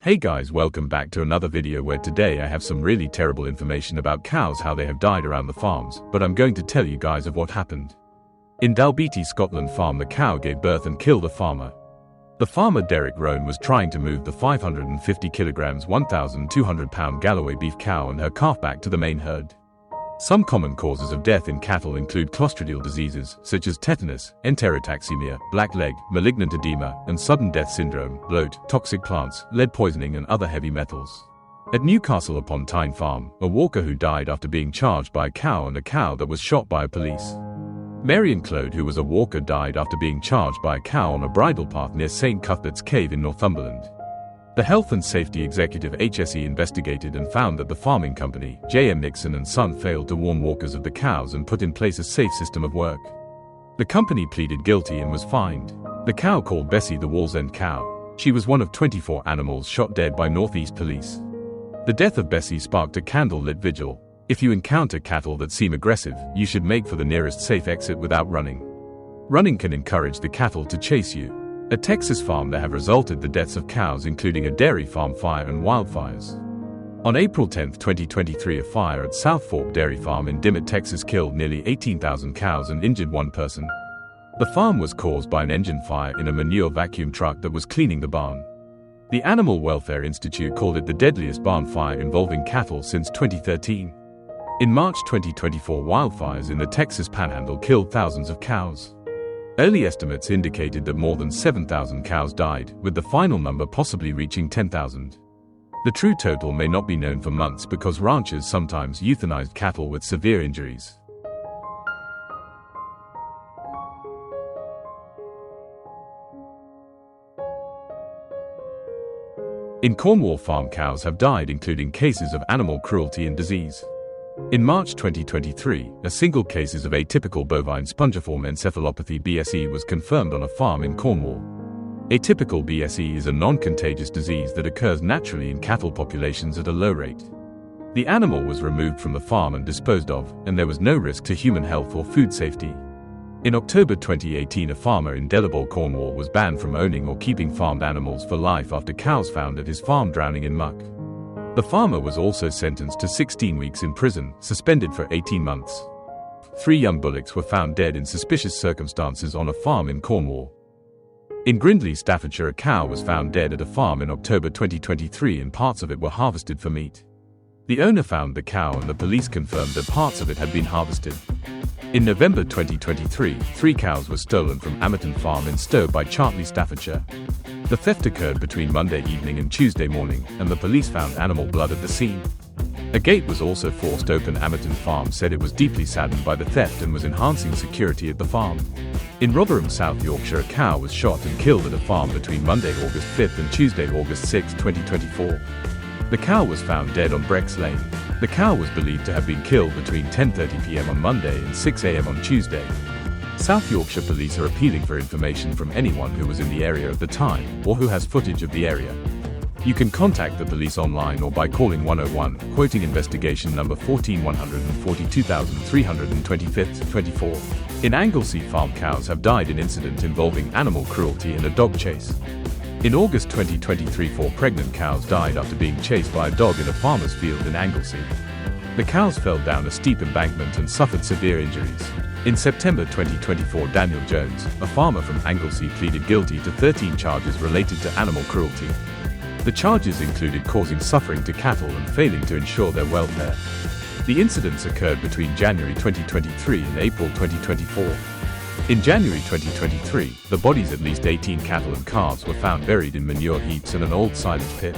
Hey guys, welcome back to another video where today I have some really terrible information about cows, how they have died around the farms, but I'm going to tell you guys of what happened. In Dalbeattie, Scotland farm, the cow gave birth and killed a farmer. The farmer Derek Roan was trying to move the 550 kilograms 1,200 pound Galloway beef cow and her calf back to the main herd. Some common causes of death in cattle include clostridial diseases such as tetanus, enterotoxemia, black leg, malignant edema, and sudden death syndrome, bloat, toxic plants, lead poisoning, and other heavy metals. At Newcastle upon Tyne farm, a walker who died after being charged by a cow and a cow that was shot by police. Marion Clode, who was a walker, died after being charged by a cow on a bridle path near St Cuthbert's Cave in Northumberland. The Health and Safety Executive HSE investigated and found that the farming company, J.M. Nixon and Son, failed to warn walkers of the cows and put in place a safe system of work. The company pleaded guilty and was fined. The cow, called Bessie the Wallsend cow, she was one of 24 animals shot dead by Northeast Police. The death of Bessie sparked a candle-lit vigil. If you encounter cattle that seem aggressive, you should make for the nearest safe exit without running. Running can encourage the cattle to chase you. At Texas farm there have resulted the deaths of cows, including a dairy farm fire and wildfires. On April 10, 2023, a fire at South Fork Dairy Farm in Dimmitt, Texas killed nearly 18,000 cows and injured one person. The farm was caused by an engine fire in a manure vacuum truck that was cleaning the barn. The Animal Welfare Institute called it the deadliest barn fire involving cattle since 2013. In March 2024, wildfires in the Texas Panhandle killed thousands of cows. Early estimates indicated that more than 7,000 cows died, with the final number possibly reaching 10,000. The true total may not be known for months because ranchers sometimes euthanized cattle with severe injuries. In Cornwall, farm cows have died, including cases of animal cruelty and disease. In March 2023, a single case of atypical bovine spongiform encephalopathy (BSE) was confirmed on a farm in Cornwall. Atypical BSE is a non-contagious disease that occurs naturally in cattle populations at a low rate. The animal was removed from the farm and disposed of, and there was no risk to human health or food safety. In October 2018, a farmer in Delabole, Cornwall was banned from owning or keeping farmed animals for life after cows found at his farm drowning in muck. The farmer was also sentenced to 16 weeks in prison, suspended for 18 months. 3 young bullocks were found dead in suspicious circumstances on a farm in Cornwall. In Grindley, Staffordshire, a cow was found dead at a farm in October 2023 and parts of it were harvested for meat. The owner found the cow and the police confirmed that parts of it had been harvested. In November 2023, 3 cows were stolen from Amerton Farm in Stow by Chartley, Staffordshire. The theft occurred between Monday evening and Tuesday morning, and the police found animal blood at the scene. A gate was also forced open. Amerton Farm said it was deeply saddened by the theft and was enhancing security at the farm. In Rotherham, South Yorkshire, a cow was shot and killed at a farm between Monday, August 5 and Tuesday, August 6, 2024. The cow was found dead on Brex Lane. The cow was believed to have been killed between 10:30 p.m. on Monday and 6 a.m. on Tuesday. South Yorkshire police are appealing for information from anyone who was in the area at the time or who has footage of the area. You can contact the police online or by calling 101, quoting investigation number 14142,325-24. In Anglesey, farm cows have died in incident involving animal cruelty and a dog chase. In August 2023, 4 pregnant cows died after being chased by a dog in a farmer's field in Anglesey. The cows fell down a steep embankment and suffered severe injuries. In September 2024, Daniel Jones, a farmer from Anglesey, pleaded guilty to 13 charges related to animal cruelty. The charges included causing suffering to cattle and failing to ensure their welfare. The incidents occurred between January 2023 and April 2024. In January 2023, the bodies of at least 18 cattle and calves were found buried in manure heaps in an old silage pit.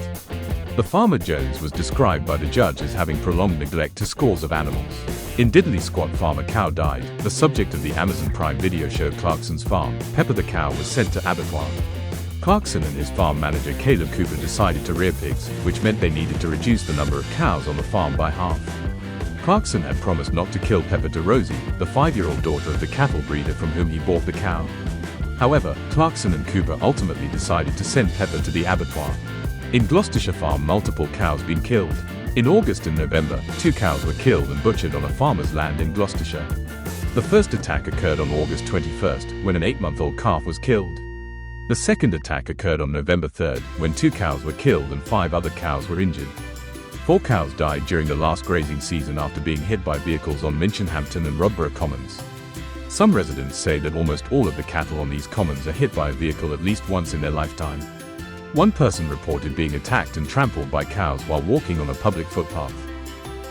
The farmer Jones was described by the judge as having prolonged neglect to scores of animals. In Diddley Squat farm, a cow died. The subject of the Amazon Prime video show Clarkson's Farm, Pepper the cow, was sent to abattoir. Clarkson and his farm manager Caleb Cooper decided to rear pigs, which meant they needed to reduce the number of cows on the farm by half. Clarkson had promised not to kill Pepper to Rosie, the 5-year-old daughter of the cattle breeder from whom he bought the cow. However, Clarkson and Cooper ultimately decided to send Pepper to the abattoir. In Gloucestershire farm, multiple cows been killed. In August and November, 2 cows were killed and butchered on a farmer's land in Gloucestershire. The first attack occurred on August 21st, when an 8-month-old calf was killed. The second attack occurred on November 3rd, when 2 cows were killed and 5 other cows were injured. 4 cows died during the last grazing season after being hit by vehicles on Minchinhampton and Rodborough Commons. Some residents say that almost all of the cattle on these commons are hit by a vehicle at least once in their lifetime. One person reported being attacked and trampled by cows while walking on a public footpath.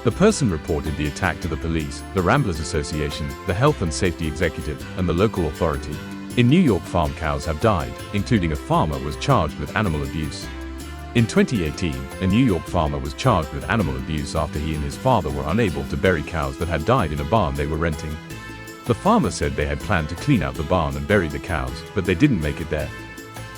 The person reported the attack to the police, the Ramblers Association, the Health and Safety Executive, and the local authority. In New York, farm cows have died, including a farmer was charged with animal abuse. In 2018, a New York farmer was charged with animal abuse after he and his father were unable to bury cows that had died in a barn they were renting. The farmer said they had planned to clean out the barn and bury the cows, but they didn't make it there.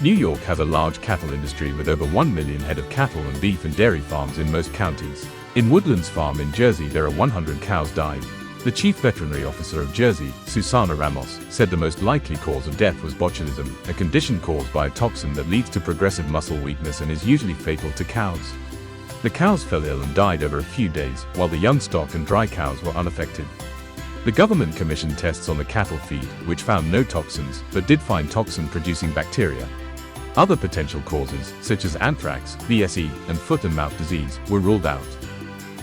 New York has a large cattle industry with over 1 million head of cattle and beef and dairy farms in most counties. In Woodlands Farm in Jersey, there are 100 cows died. The chief veterinary officer of Jersey, Susana Ramos, said the most likely cause of death was botulism, a condition caused by a toxin that leads to progressive muscle weakness and is usually fatal to cows. The cows fell ill and died over a few days, while the young stock and dry cows were unaffected. The government commissioned tests on the cattle feed, which found no toxins, but did find toxin-producing bacteria. Other potential causes, such as anthrax, VSE, and foot and mouth disease, were ruled out.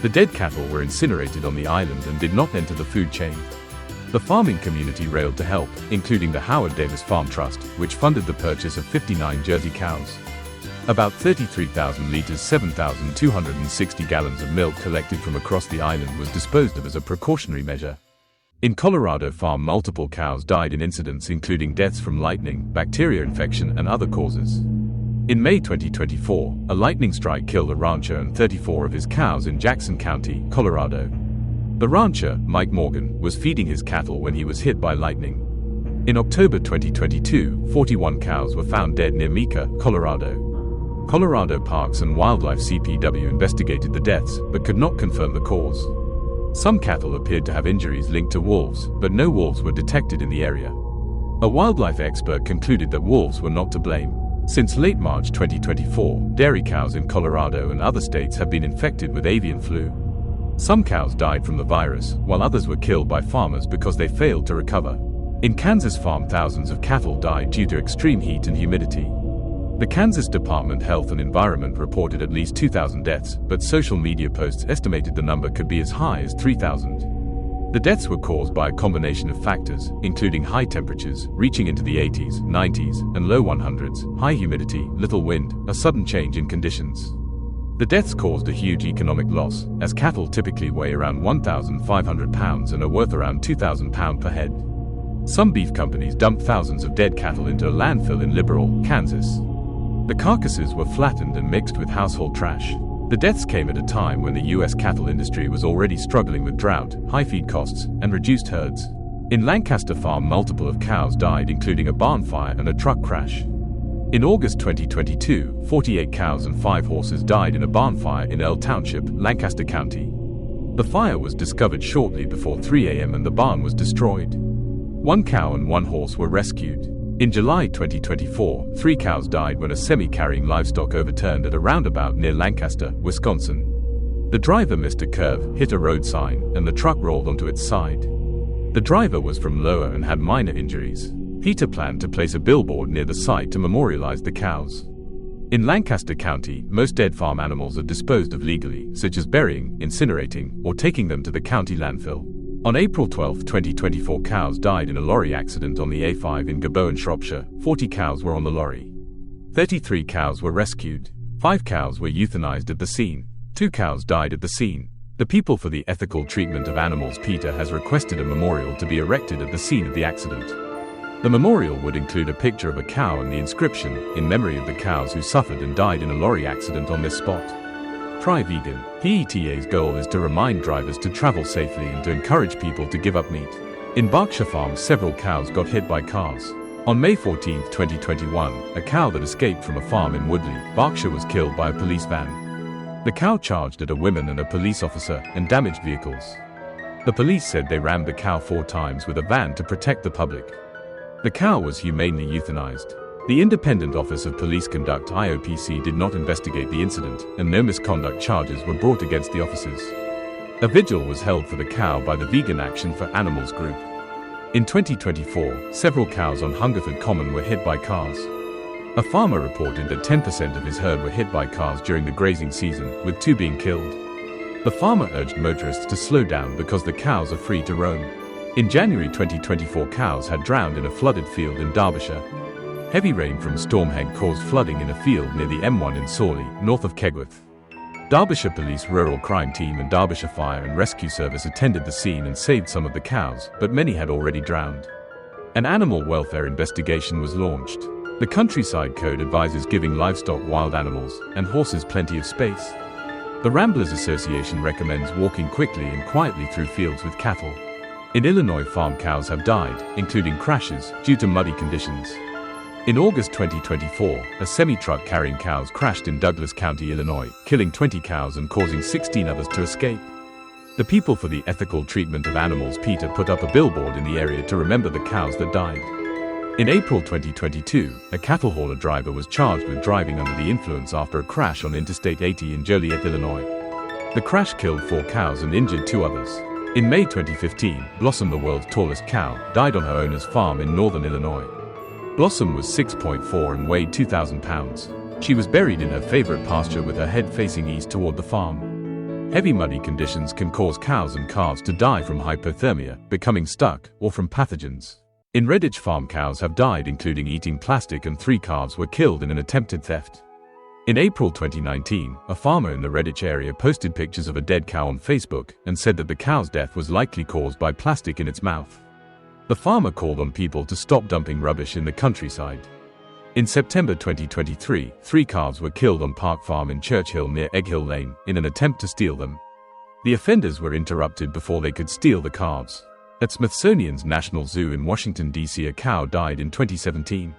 The dead cattle were incinerated on the island and did not enter the food chain. The farming community railed to help, including the Howard Davis Farm Trust, which funded the purchase of 59 Jersey cows. About 33,000 liters, 7,260 gallons of milk collected from across the island was disposed of as a precautionary measure. In Colorado Farm, multiple cows died in incidents including deaths from lightning, bacteria infection, and other causes. In May 2024, a lightning strike killed a rancher and 34 of his cows in Jackson County, Colorado. The rancher, Mike Morgan, was feeding his cattle when he was hit by lightning. In October 2022, 41 cows were found dead near Meeker, Colorado. Colorado Parks and Wildlife (CPW) investigated the deaths, but could not confirm the cause. Some cattle appeared to have injuries linked to wolves, but no wolves were detected in the area. A wildlife expert concluded that wolves were not to blame. Since late March 2024, dairy cows in Colorado and other states have been infected with avian flu. Some cows died from the virus, while others were killed by farmers because they failed to recover. In Kansas Farm, thousands of cattle died due to extreme heat and humidity. The Kansas Department of Health and Environment reported at least 2,000 deaths, but social media posts estimated the number could be as high as 3,000. The deaths were caused by a combination of factors, including high temperatures, reaching into the 80s, 90s, and low 100s, high humidity, little wind, a sudden change in conditions. The deaths caused a huge economic loss, as cattle typically weigh around 1,500 pounds and are worth around £2,000 per head. Some beef companies dumped thousands of dead cattle into a landfill in Liberal, Kansas. The carcasses were flattened and mixed with household trash. The deaths came at a time when the U.S. cattle industry was already struggling with drought, high feed costs, and reduced herds. In Lancaster Farm, multiple of cows died, including a barn fire and a truck crash. In August 2022, 48 cows and 5 horses died in a barn fire in Earl Township, Lancaster County. The fire was discovered shortly before 3 a.m. and the barn was destroyed. 1 cow and 1 horse were rescued. In July 2024, 3 cows died when a semi carrying livestock overturned at a roundabout near Lancaster, Wisconsin. The driver missed a curve, hit a road sign, and the truck rolled onto its side. The driver was from Lower and had minor injuries. Peter planned to place a billboard near the site to memorialize the cows. In Lancaster County, most dead farm animals are disposed of legally, such as burying, incinerating, or taking them to the county landfill. On April 12, 2024, cows died in a lorry accident on the A5 in Geboan, Shropshire. 40 cows were on the lorry. 33 cows were rescued. 5 cows were euthanized at the scene. 2 cows died at the scene. The People for the Ethical Treatment of Animals PETA has requested a memorial to be erected at the scene of the accident. The memorial would include a picture of a cow and the inscription, "In memory of the cows who suffered and died in a lorry accident on this spot." Try Vegan. PETA's goal is to remind drivers to travel safely and to encourage people to give up meat. In Berkshire Farms, several cows got hit by cars. On May 14, 2021, a cow that escaped from a farm in Woodley, Berkshire, was killed by a police van. The cow charged at a woman and a police officer and damaged vehicles. The police said they rammed the cow 4 times with a van to protect the public. The cow was humanely euthanized. The Independent Office of Police Conduct (IOPC) did not investigate the incident, and no misconduct charges were brought against the officers. A vigil was held for the cow by the Vegan Action for Animals group. In 2024, several cows on Hungerford Common were hit by cars. A farmer reported that 10% of his herd were hit by cars during the grazing season, with 2 being killed. The farmer urged motorists to slow down because the cows are free to roam. In January 2024, cows had drowned in a flooded field in Derbyshire. Heavy rain from Storm Heg caused flooding in a field near the M1 in Sawley, north of Kegworth. Derbyshire Police Rural Crime Team and Derbyshire Fire and Rescue Service attended the scene and saved some of the cows, but many had already drowned. An animal welfare investigation was launched. The Countryside Code advises giving livestock, wild animals, and horses plenty of space. The Ramblers Association recommends walking quickly and quietly through fields with cattle. In Illinois, farm cows have died, including crashes, due to muddy conditions. In August 2024, a semi-truck carrying cows crashed in Douglas County, Illinois, killing 20 cows and causing 16 others to escape. The People for the Ethical Treatment of Animals PETA put up a billboard in the area to remember the cows that died. In April 2022, a cattle hauler driver was charged with driving under the influence after a crash on Interstate 80 in Joliet, Illinois. The crash killed 4 cows and injured 2 others. In May 2015, Blossom, the world's tallest cow, died on her owner's farm in northern Illinois. Blossom was 6.4 and weighed 2,000 pounds. She was buried in her favorite pasture with her head facing east toward the farm. Heavy muddy conditions can cause cows and calves to die from hypothermia, becoming stuck, or from pathogens. In Redditch, farm cows have died including eating plastic, and 3 calves were killed in an attempted theft. In April 2019, a farmer in the Redditch area posted pictures of a dead cow on Facebook and said that the cow's death was likely caused by plastic in its mouth. The farmer called on people to stop dumping rubbish in the countryside. In September 2023, 3 calves were killed on Park Farm in Churchill near Egg Hill Lane in an attempt to steal them. The offenders were interrupted before they could steal the calves. At Smithsonian's National Zoo in Washington, D.C., a cow died in 2017.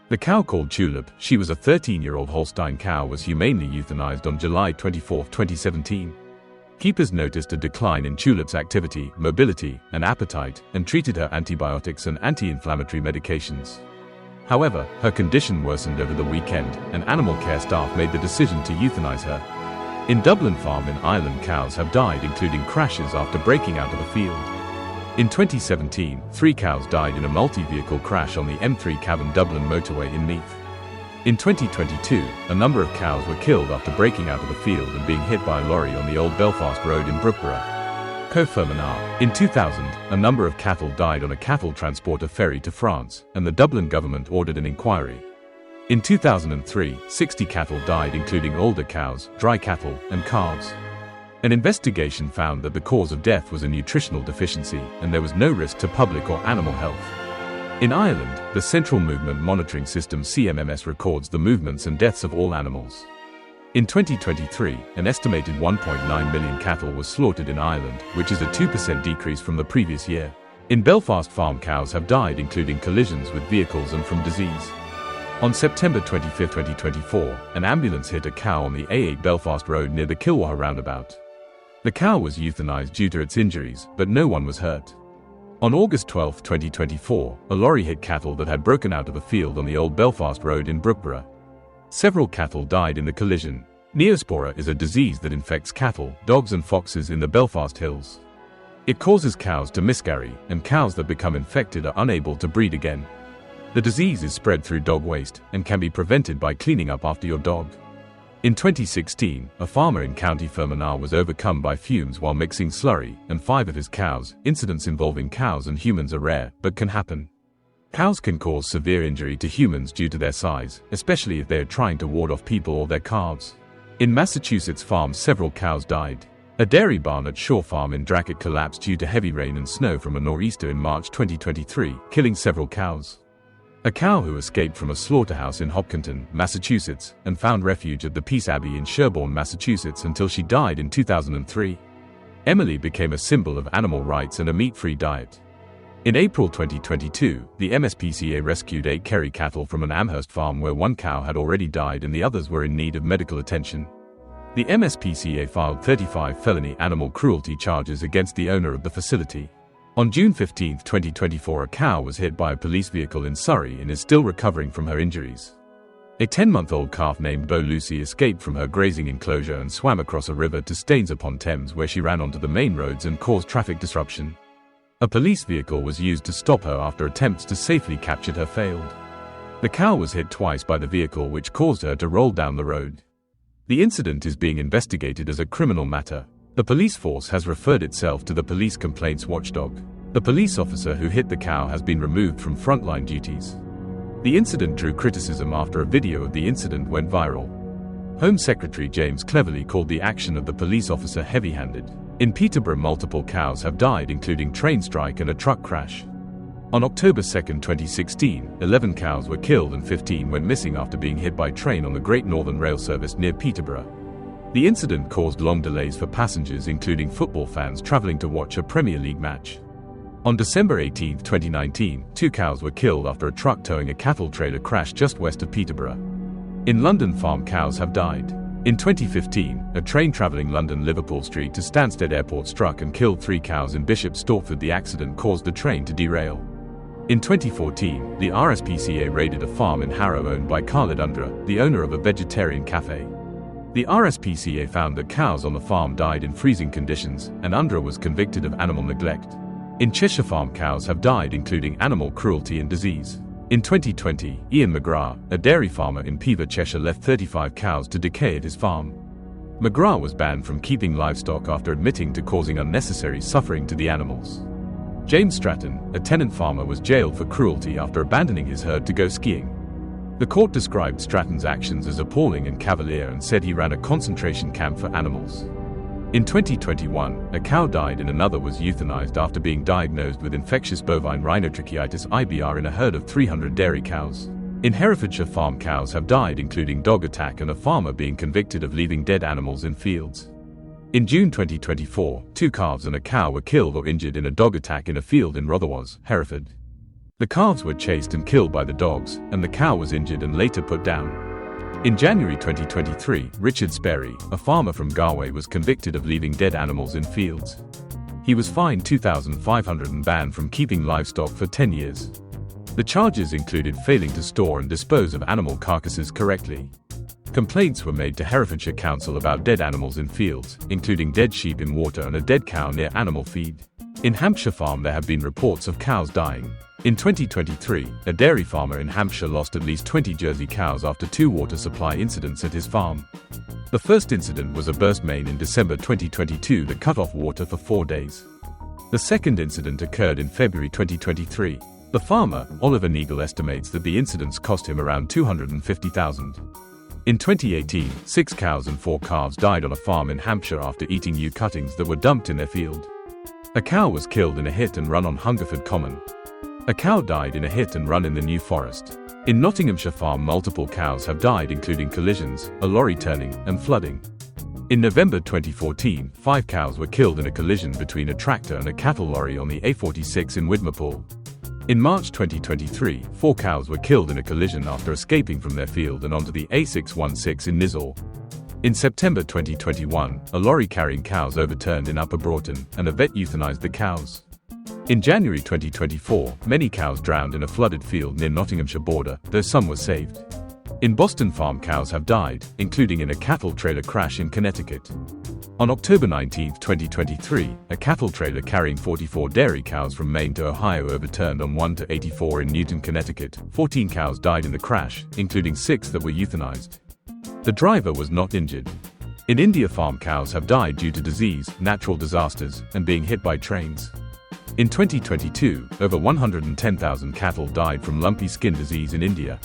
The cow, called Tulip, she was a 13-year-old Holstein cow, was humanely euthanized on July 24, 2017. Keepers noticed a decline in Tulip's activity, mobility, and appetite, and treated her antibiotics and anti-inflammatory medications. However, her condition worsened over the weekend, and animal care staff made the decision to euthanize her. In Dublin Farm in Ireland, cows have died including crashes after breaking out of a field. In 2017, 3 cows died in a multi-vehicle crash on the M3 Cavan Dublin motorway in Meath. In 2022, a number of cows were killed after breaking out of the field and being hit by a lorry on the Old Belfast Road in Brookborough. Co-Fermanagh. In 2000, a number of cattle died on a cattle transporter ferry to France, and the Dublin government ordered an inquiry. In 2003, 60 cattle died including older cows, dry cattle, and calves. An investigation found that the cause of death was a nutritional deficiency, and there was no risk to public or animal health. In Ireland, the Central Movement Monitoring System CMMS records the movements and deaths of all animals. In 2023, an estimated 1.9 million cattle was slaughtered in Ireland, which is a 2% decrease from the previous year. In Belfast, farm cows have died including collisions with vehicles and from disease. On September 25, 2024, an ambulance hit a cow on the A8 Belfast Road near the Kilwaha roundabout. The cow was euthanized due to its injuries, but no one was hurt. On August 12, 2024, a lorry hit cattle that had broken out of a field on the Old Belfast Road in Brookborough. Several cattle died in the collision. Neospora is a disease that infects cattle, dogs and foxes in the Belfast Hills. It causes cows to miscarry, and cows that become infected are unable to breed again. The disease is spread through dog waste and can be prevented by cleaning up after your dog. In 2016, a farmer in County Fermanagh was overcome by fumes while mixing slurry, and 5 of his cows. Incidents involving cows and humans are rare, but can happen. Cows can cause severe injury to humans due to their size, especially if they are trying to ward off people or their calves. In Massachusetts farms, several cows died. A dairy barn at Shaw Farm in Dracut collapsed due to heavy rain and snow from a nor'easter in March 2023, killing several cows. A cow who escaped from a slaughterhouse in Hopkinton, Massachusetts, and found refuge at the Peace Abbey in Sherborne, Massachusetts until she died in 2003. Emily became a symbol of animal rights and a meat-free diet. In April 2022, the MSPCA rescued 8 Kerry cattle from an Amherst farm where 1 cow had already died and the others were in need of medical attention. The MSPCA filed 35 felony animal cruelty charges against the owner of the facility. On June 15, 2024, a cow was hit by a police vehicle in Surrey and is still recovering from her injuries. A 10-month-old calf named Bo Lucy escaped from her grazing enclosure and swam across a river to Staines-upon-Thames, where she ran onto the main roads and caused traffic disruption. A police vehicle was used to stop her after attempts to safely capture her failed. The cow was hit twice by the vehicle, which caused her to roll down the road. The incident is being investigated as a criminal matter. The police force has referred itself to the police complaints watchdog. The police officer who hit the cow has been removed from frontline duties. The incident drew criticism after a video of the incident went viral. Home Secretary James Cleverly called the action of the police officer heavy-handed. In Peterborough, multiple cows have died, including train strike and a truck crash. On October 2, 2016, 11 cows were killed and 15 went missing after being hit by train on the Great Northern Rail Service near Peterborough. The incident caused long delays for passengers, including football fans travelling to watch a Premier League match. On December 18, 2019, 2 cows were killed after a truck towing a cattle trailer crashed just west of Peterborough. In London, farm cows have died. In 2015, a train travelling London-Liverpool Street to Stansted Airport struck and killed 3 cows in Bishop Stortford. The accident caused the train to derail. In 2014, the RSPCA raided a farm in Harrow owned by Khalid Undra, the owner of a vegetarian cafe. The RSPCA found that cows on the farm died in freezing conditions, and Undra was convicted of animal neglect. In Cheshire, farm cows have died, including animal cruelty and disease. In 2020, Ian McGrath, a dairy farmer in Pever, Cheshire, left 35 cows to decay at his farm. McGrath was banned from keeping livestock after admitting to causing unnecessary suffering to the animals. James Stratton, a tenant farmer, was jailed for cruelty after abandoning his herd to go skiing. The court described Stratton's actions as appalling and cavalier and said he ran a concentration camp for animals. In 2021, a cow died and another was euthanized after being diagnosed with infectious bovine rhinotracheitis (IBR) in a herd of 300 dairy cows. In Herefordshire, farm cows have died, including dog attack and a farmer being convicted of leaving dead animals in fields. In June 2024, 2 calves and a cow were killed or injured in a dog attack in a field in Rotherwas, Hereford. The calves were chased and killed by the dogs, and the cow was injured and later put down. In January 2023, Richard Sperry, a farmer from Galway, was convicted of leaving dead animals in fields. He was fined $2,500 and banned from keeping livestock for 10 years. The charges included failing to store and dispose of animal carcasses correctly. Complaints were made to Herefordshire Council about dead animals in fields, including dead sheep in water and a dead cow near animal feed. In Hampshire Farm, there have been reports of cows dying. In 2023, a dairy farmer in Hampshire lost at least 20 Jersey cows after 2 water supply incidents at his farm. The first incident was a burst main in December 2022 that cut off water for 4 days. The second incident occurred in February 2023. The farmer, Oliver Neagle, estimates that the incidents cost him around $250,000. In 2018, 6 cows and 4 calves died on a farm in Hampshire after eating yew cuttings that were dumped in their field. A cow was killed in a hit and run on Hungerford Common. A cow died in a hit and run in the New Forest. In Nottinghamshire Farm, multiple cows have died, including collisions, a lorry turning, and flooding. In November 2014, 5 cows were killed in a collision between a tractor and a cattle lorry on the A46 in Widmerpool. In March 2023, 4 cows were killed in a collision after escaping from their field and onto the A616 in Nizhal. In September 2021, a lorry carrying cows overturned in Upper Broughton, and a vet euthanized the cows. In January 2024, many cows drowned in a flooded field near Nottinghamshire border, though some were saved. In Boston, farm cows have died, including in a cattle trailer crash in Connecticut. On October 19, 2023, a cattle trailer carrying 44 dairy cows from Maine to Ohio overturned on 1-84 in Newton, Connecticut. 14 cows died in the crash, including 6 that were euthanized. The driver was not injured. In India, farm cows have died due to disease, natural disasters, and being hit by trains. In 2022, over 110,000 cattle died from lumpy skin disease in India.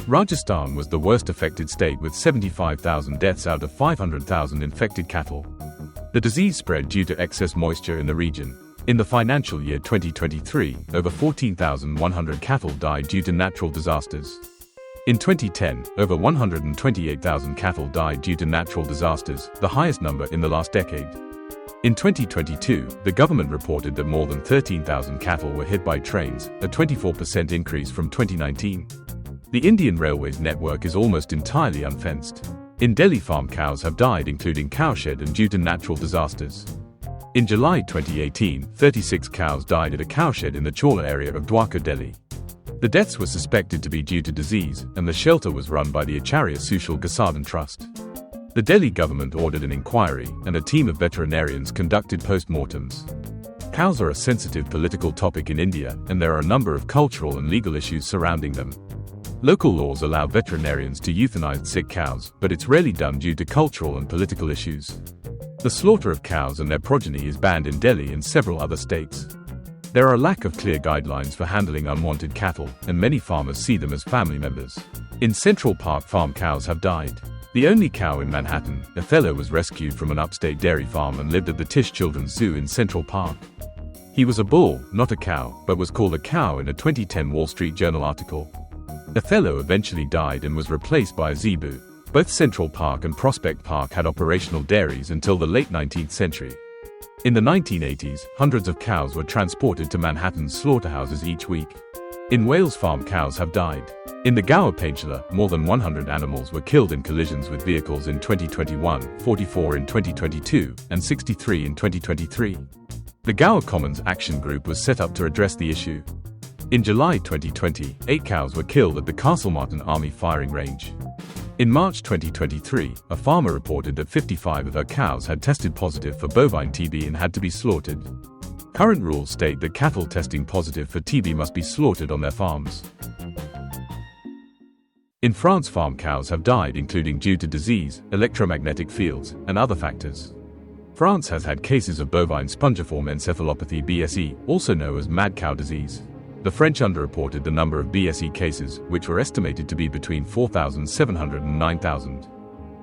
Rajasthan was the worst affected state with 75,000 deaths out of 500,000 infected cattle. The disease spread due to excess moisture in the region. In the financial year 2023, over 14,100 cattle died due to natural disasters. In 2010, over 128,000 cattle died due to natural disasters, the highest number in the last decade. In 2022, the government reported that more than 13,000 cattle were hit by trains, a 24% increase from 2019. The Indian Railways network is almost entirely unfenced. In Delhi, farm cows have died, including cowshed and due to natural disasters. In July 2018, 36 cows died at a cowshed in the Chawla area of Dwarka, Delhi. The deaths were suspected to be due to disease, and the shelter was run by the Acharya Sushil Gasadhan Trust. The Delhi government ordered an inquiry, and a team of veterinarians conducted post-mortems. Cows are a sensitive political topic in India, and there are a number of cultural and legal issues surrounding them. Local laws allow veterinarians to euthanize sick cows, but it's rarely done due to cultural and political issues. The slaughter of cows and their progeny is banned in Delhi and several other states. There are a lack of clear guidelines for handling unwanted cattle, and many farmers see them as family members. In Central Park, farm cows have died. The only cow in Manhattan, Othello, was rescued from an upstate dairy farm and lived at the Tisch Children's Zoo in Central Park. He was a bull, not a cow, but was called a cow in a 2010 Wall Street Journal article. Othello eventually died and was replaced by a zebu. Both Central Park and Prospect Park had operational dairies until the late 19th century. In the 1980s, hundreds of cows were transported to Manhattan's slaughterhouses each week. In Wales, farm cows have died. In the Gower Peninsula, more than 100 animals were killed in collisions with vehicles in 2021, 44 in 2022, and 63 in 2023. The Gower Commons Action Group was set up to address the issue. In July 2020, 8 cows were killed at the Castlemartin Army firing range. In March 2023, a farmer reported that 55 of her cows had tested positive for bovine TB and had to be slaughtered. Current rules state that cattle testing positive for TB must be slaughtered on their farms. In France, farm cows have died, including due to disease, electromagnetic fields, and other factors. France has had cases of bovine spongiform encephalopathy (BSE), also known as mad cow disease. The French underreported the number of BSE cases, which were estimated to be between 4,700 and 9,000.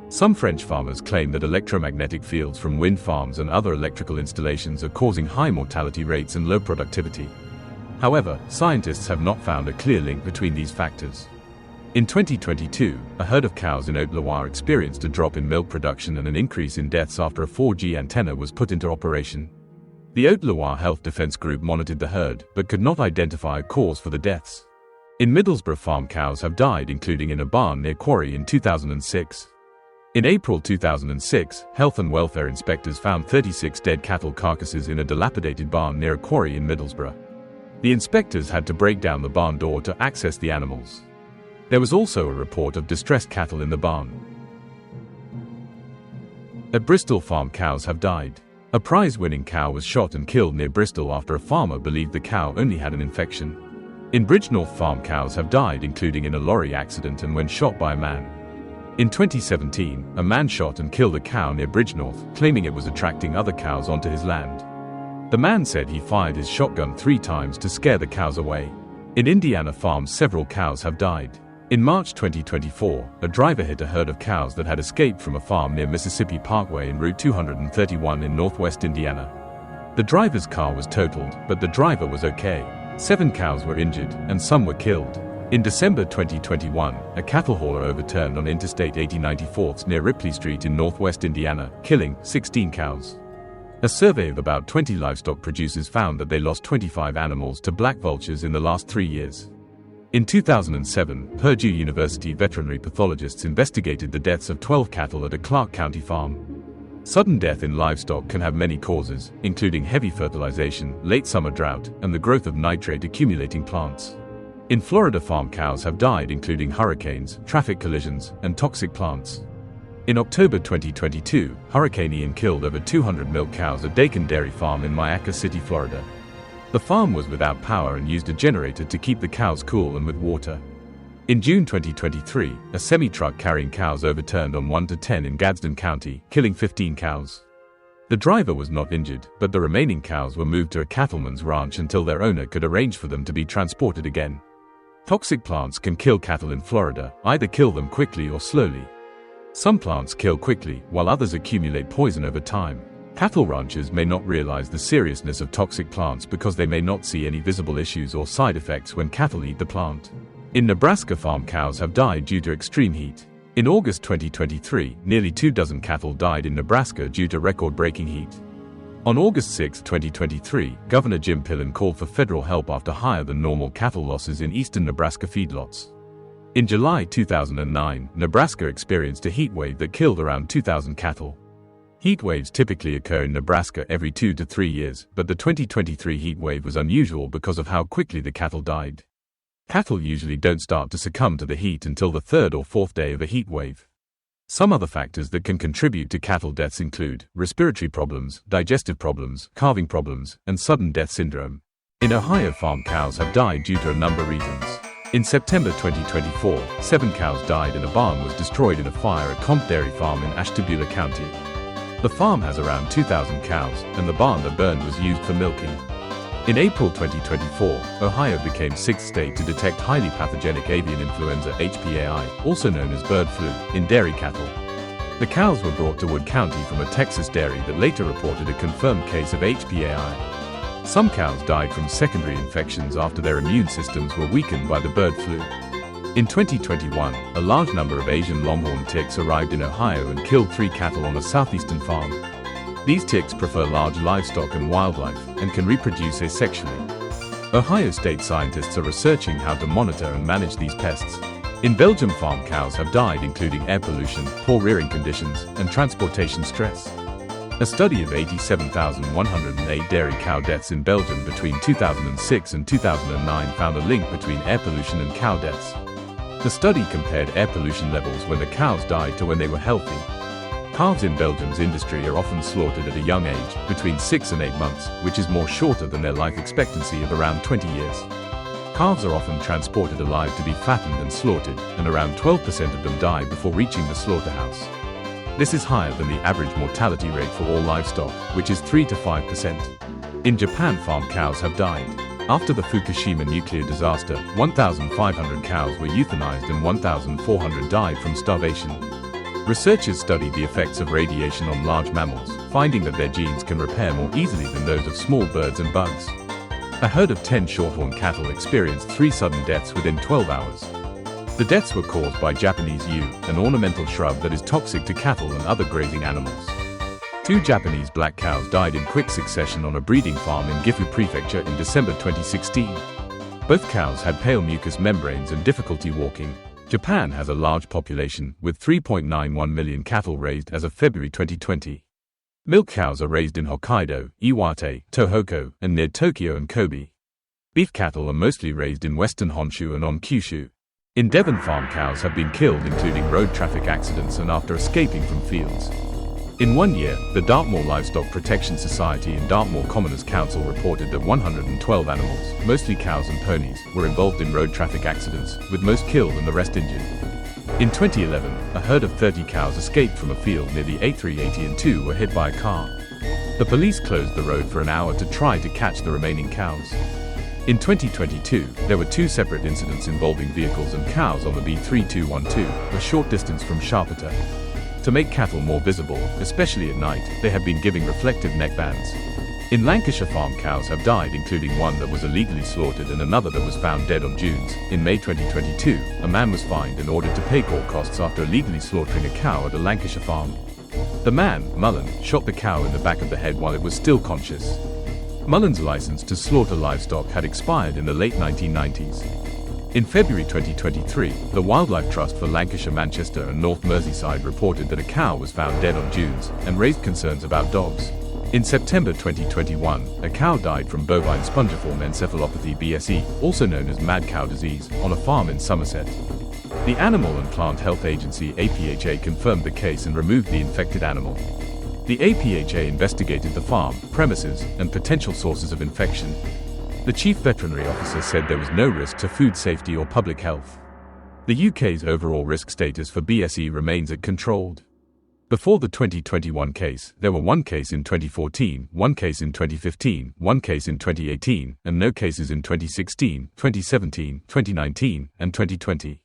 Some French farmers claim that electromagnetic fields from wind farms and other electrical installations are causing high mortality rates and low productivity. However, scientists have not found a clear link between these factors. In 2022, a herd of cows in Haute-Loire experienced a drop in milk production and an increase in deaths after a 4G antenna was put into operation. The Haute-Loire Health Defense Group monitored the herd, but could not identify a cause for the deaths. In Middlesbrough, farm cows have died, including in a barn near Quarry in 2006. In April 2006, health and welfare inspectors found 36 dead cattle carcasses in a dilapidated barn near a quarry in Middlesbrough. The inspectors had to break down the barn door to access the animals. There was also a report of distressed cattle in the barn. At Bristol, farm cows have died. A prize-winning cow was shot and killed near Bristol after a farmer believed the cow only had an infection. In Bridgnorth, farm cows have died, including in a lorry accident and when shot by a man. In 2017, a man shot and killed a cow near Bridgnorth, claiming it was attracting other cows onto his land. The man said he fired his shotgun 3 times to scare the cows away. In Indiana farms, several cows have died. In March 2024, a driver hit a herd of cows that had escaped from a farm near Mississippi Parkway in Route 231 in northwest Indiana. The driver's car was totaled, but the driver was okay. 7 cows were injured, and some were killed. In December 2021, a cattle hauler overturned on Interstate 80/94 near Ripley Street in northwest Indiana, killing 16 cows. A survey of about 20 livestock producers found that they lost 25 animals to black vultures in the last 3 years. In 2007, Purdue University veterinary pathologists investigated the deaths of 12 cattle at a Clark County farm. Sudden death in livestock can have many causes, including heavy fertilization, late summer drought, and the growth of nitrate-accumulating plants. In Florida, farm cows have died, including hurricanes, traffic collisions, and toxic plants. In October 2022, Hurricane Ian killed over 200 milk cows at Dakin Dairy Farm in Mayaca City, Florida. The farm was without power and used a generator to keep the cows cool and with water. In June 2023, a semi-truck carrying cows overturned on 1-10 in Gadsden County, killing 15 cows. The driver was not injured, but the remaining cows were moved to a cattleman's ranch until their owner could arrange for them to be transported again. Toxic plants can kill cattle in Florida, either kill them quickly or slowly. Some plants kill quickly, while others accumulate poison over time. Cattle ranchers may not realize the seriousness of toxic plants because they may not see any visible issues or side effects when cattle eat the plant. In Nebraska, farm cows have died due to extreme heat. In August 2023, nearly 24 cattle died in Nebraska due to record-breaking heat. On August 6, 2023, Governor Jim Pillen called for federal help after higher-than-normal cattle losses in eastern Nebraska feedlots. In July 2009, Nebraska experienced a heat wave that killed around 2,000 cattle. Heat waves typically occur in Nebraska every 2 to 3 years, but the 2023 heat wave was unusual because of how quickly the cattle died. Cattle usually don't start to succumb to the heat until the 3rd or 4th day of a heat wave. Some other factors that can contribute to cattle deaths include respiratory problems, digestive problems, calving problems, and sudden death syndrome. In Ohio, farm cows have died due to a number of reasons. In September 2024, 7 cows died and a barn was destroyed in a fire at Comp Dairy Farm in Ashtabula County. The farm has around 2,000 cows, and the barn that burned was used for milking. In April 2024, Ohio became 6th state to detect highly pathogenic avian influenza (HPAI), also known as bird flu, in dairy cattle. The cows were brought to Wood County from a Texas dairy that later reported a confirmed case of HPAI. Some cows died from secondary infections after their immune systems were weakened by the bird flu. In 2021, a large number of Asian longhorn ticks arrived in Ohio and killed 3 cattle on a southeastern farm. These ticks prefer large livestock and wildlife, and can reproduce asexually. Ohio state scientists are researching how to monitor and manage these pests. In Belgium, farm cows have died including air pollution, poor rearing conditions, and transportation stress. A study of 87,108 dairy cow deaths in Belgium between 2006 and 2009 found a link between air pollution and cow deaths. The study compared air pollution levels when the cows died to when they were healthy. Calves in Belgium's industry are often slaughtered at a young age, between 6 and 8 months, which is more shorter than their life expectancy of around 20 years. Calves are often transported alive to be fattened and slaughtered, and around 12% of them die before reaching the slaughterhouse. This is higher than the average mortality rate for all livestock, which is 3 to 5%. In Japan, farm cows have died. After the Fukushima nuclear disaster, 1,500 cows were euthanized and 1,400 died from starvation. Researchers studied the effects of radiation on large mammals, finding that their genes can repair more easily than those of small birds and bugs. A herd of 10 shorthorn cattle experienced 3 sudden deaths within 12 hours. The deaths were caused by Japanese yew, an ornamental shrub that is toxic to cattle and other grazing animals. 2 Japanese black cows died in quick succession on a breeding farm in Gifu Prefecture in December 2016. Both cows had pale mucous membranes and difficulty walking. Japan has a large population, with 3.91 million cattle raised as of February 2020. Milk cows are raised in Hokkaido, Iwate, Tohoku, and near Tokyo and Kobe. Beef cattle are mostly raised in western Honshu and on Kyushu. In Devon, farm cows have been killed including road traffic accidents and after escaping from fields. In 1 year, the Dartmoor Livestock Protection Society and Dartmoor Commoners Council reported that 112 animals, mostly cows and ponies, were involved in road traffic accidents, with most killed and the rest injured. In 2011, a herd of 30 cows escaped from a field near the A380 and 2 were hit by a car. The police closed the road for an hour to try to catch the remaining cows. In 2022, there were 2 separate incidents involving vehicles and cows on the B3212, a short distance from Sharpeta. To make cattle more visible, especially at night, they have been giving reflective neckbands. In Lancashire, farm cows have died, including one that was illegally slaughtered and another that was found dead on dunes. In May 2022, a man was fined and ordered to pay court costs after illegally slaughtering a cow at a Lancashire farm. The man, Mullen, shot the cow in the back of the head while it was still conscious. Mullen's license to slaughter livestock had expired in the late 1990s. In February 2023, the Wildlife Trust for Lancashire, Manchester and North Merseyside reported that a cow was found dead on dunes and raised concerns about dogs. In September 2021, a cow died from bovine spongiform encephalopathy (BSE), also known as mad cow disease, on a farm in Somerset. The Animal and Plant Health Agency (APHA) confirmed the case and removed the infected animal. The APHA investigated the farm, premises, and potential sources of infection. The chief veterinary officer said there was no risk to food safety or public health. The UK's overall risk status for BSE remains at controlled. Before the 2021 case, there were 1 case in 2014, 1 case in 2015, 1 case in 2018, and no cases in 2016, 2017, 2019, and 2020.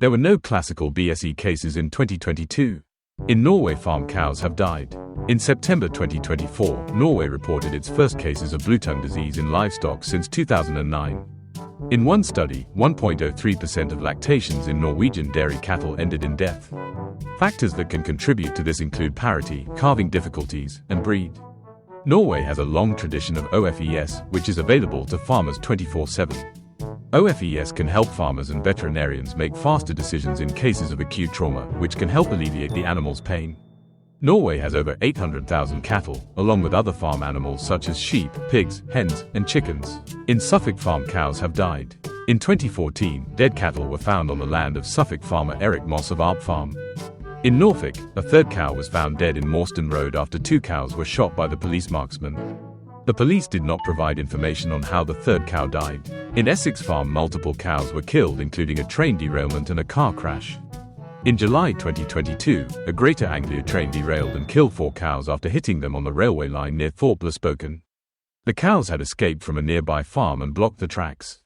There were no classical BSE cases in 2022. In Norway, farm cows have died. In September 2024, Norway reported its first cases of bluetongue disease in livestock since 2009. In one study, 1.03% of lactations in Norwegian dairy cattle ended in death. Factors that can contribute to this include parity, calving difficulties, and breed. Norway has a long tradition of OFES, which is available to farmers 24/7. OFES can help farmers and veterinarians make faster decisions in cases of acute trauma, which can help alleviate the animal's pain. Norway has over 800,000 cattle, along with other farm animals such as sheep, pigs, hens, and chickens. In Suffolk, farm cows have died. In 2014, dead cattle were found on the land of Suffolk farmer Eric Moss of Arp Farm. In Norfolk, a 3rd cow was found dead in Morstan Road after 2 cows were shot by the police marksman. The police did not provide information on how the third cow died. In Essex Farm, multiple cows were killed, including a train derailment and a car crash. In July 2022, a Greater Anglia train derailed and killed 4 cows after hitting them on the railway line near Thorpe Lespoken. The cows had escaped from a nearby farm and blocked the tracks.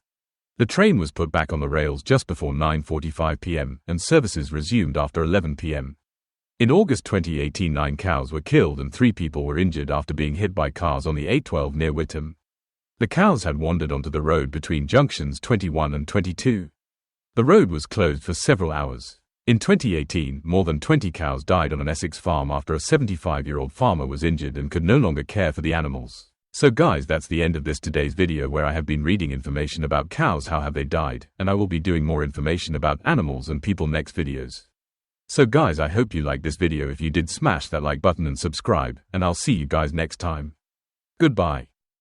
The train was put back on the rails just before 9:45 p.m. and services resumed after 11 p.m. In August 2018, 9 cows were killed and 3 people were injured after being hit by cars on the A12 near Witham. The cows had wandered onto the road between junctions 21 and 22. The road was closed for several hours. In 2018, more than 20 cows died on an Essex farm after a 75-year-old farmer was injured and could no longer care for the animals. So guys, that's the end of today's video, where I have been reading information about cows, how have they died, and I will be doing more information about animals and people next videos. So guys, I hope you liked this video. If you did, smash that like button and subscribe, and I'll see you guys next time. Goodbye.